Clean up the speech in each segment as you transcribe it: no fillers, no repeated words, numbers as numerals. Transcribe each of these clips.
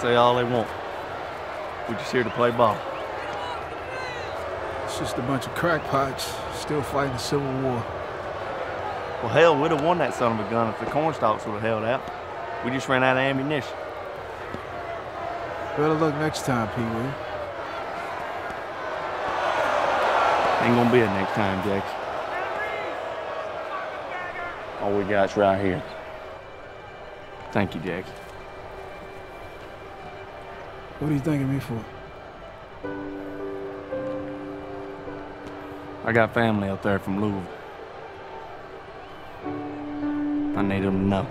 Say all they want. We're just here to play ball. It's just a bunch of crackpots still fighting the Civil War. Well, hell, we'd have won that son of a gun if the cornstalks would have held out. We just ran out of ammunition. Better luck next time, Pee-wee. Ain't gonna be a next time, Jax. All we got's right here. Thank you, Jax. What are you thanking me for? I got family up there from Louisville. I need them to know.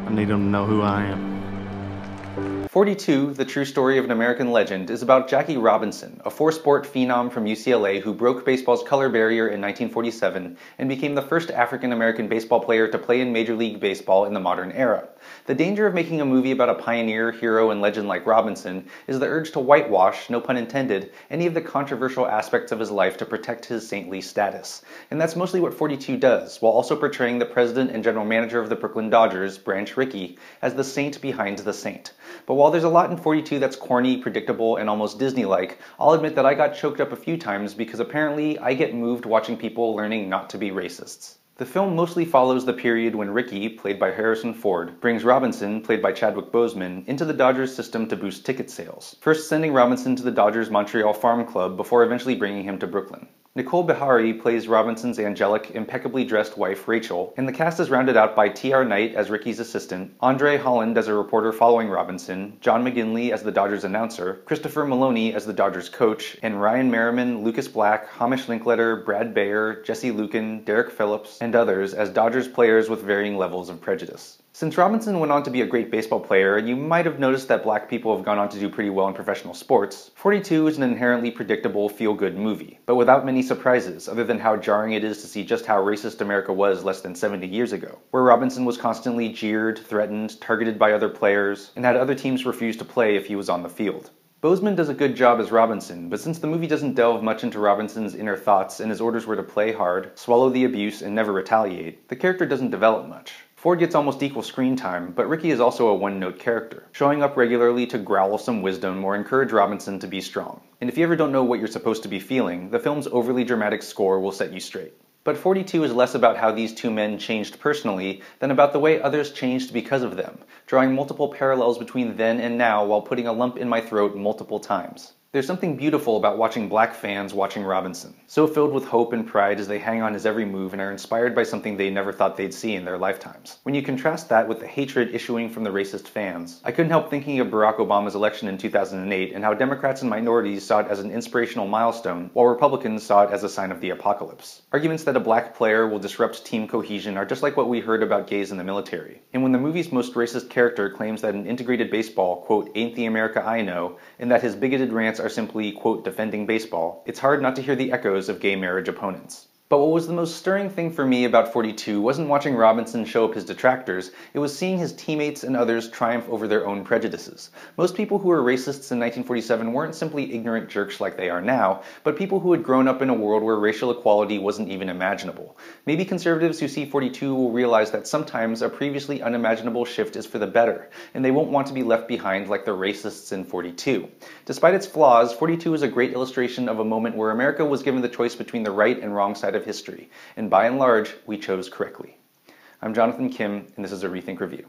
I need them to know who I am. 42, The True Story of an American Legend, is about Jackie Robinson, a four-sport phenom from UCLA who broke baseball's color barrier in 1947 and became the first African-American baseball player to play in Major League Baseball in the modern era. The danger of making a movie about a pioneer, hero, and legend like Robinson is the urge to whitewash, no pun intended, any of the controversial aspects of his life to protect his saintly status. And that's mostly what 42 does, while also portraying the president and general manager of the Brooklyn Dodgers, Branch Rickey, as the saint behind the saint. But while there's a lot in 42 that's corny, predictable, and almost Disney-like, I'll admit that I got choked up a few times because apparently I get moved watching people learning not to be racists. The film mostly follows the period when Rickey, played by Harrison Ford, brings Robinson, played by Chadwick Boseman, into the Dodgers system to boost ticket sales, first sending Robinson to the Dodgers Montreal Farm Club before eventually bringing him to Brooklyn. Nicole Beharie plays Robinson's angelic, impeccably dressed wife Rachel, and the cast is rounded out by T.R. Knight as Rickey's assistant, Andre Holland as a reporter following Robinson, John McGinley as the Dodgers announcer, Christopher Maloney as the Dodgers coach, and Ryan Merriman, Lucas Black, Hamish Linkletter, Brad Bayer, Jesse Luken, Derek Phillips, and others as Dodgers players with varying levels of prejudice. Since Robinson went on to be a great baseball player, and you might have noticed that black people have gone on to do pretty well in professional sports, 42 is an inherently predictable, feel-good movie, but without many surprises, other than how jarring it is to see just how racist America was less than 70 years ago, where Robinson was constantly jeered, threatened, targeted by other players, and had other teams refuse to play if he was on the field. Boseman does a good job as Robinson, but since the movie doesn't delve much into Robinson's inner thoughts and his orders were to play hard, swallow the abuse, and never retaliate, the character doesn't develop much. Ford gets almost equal screen time, but Rickey is also a one-note character, showing up regularly to growl some wisdom or encourage Robinson to be strong. And if you ever don't know what you're supposed to be feeling, the film's overly dramatic score will set you straight. But 42 is less about how these two men changed personally than about the way others changed because of them, drawing multiple parallels between then and now while putting a lump in my throat multiple times. There's something beautiful about watching black fans watching Robinson, so filled with hope and pride as they hang on his every move and are inspired by something they never thought they'd see in their lifetimes. When you contrast that with the hatred issuing from the racist fans, I couldn't help thinking of Barack Obama's election in 2008 and how Democrats and minorities saw it as an inspirational milestone, while Republicans saw it as a sign of the apocalypse. Arguments that a black player will disrupt team cohesion are just like what we heard about gays in the military. And when the movie's most racist character claims that an integrated baseball, quote, ain't the America I know, and that his bigoted rants are simply, quote, defending baseball, it's hard not to hear the echoes of gay marriage opponents. But what was the most stirring thing for me about 42 wasn't watching Robinson show up his detractors, it was seeing his teammates and others triumph over their own prejudices. Most people who were racists in 1947 weren't simply ignorant jerks like they are now, but people who had grown up in a world where racial equality wasn't even imaginable. Maybe conservatives who see 42 will realize that sometimes a previously unimaginable shift is for the better, and they won't want to be left behind like the racists in 42. Despite its flaws, 42 is a great illustration of a moment where America was given the choice between the right and wrong side of history, and by and large, we chose correctly. I'm Jonathan Kim, and this is a ReThink Review.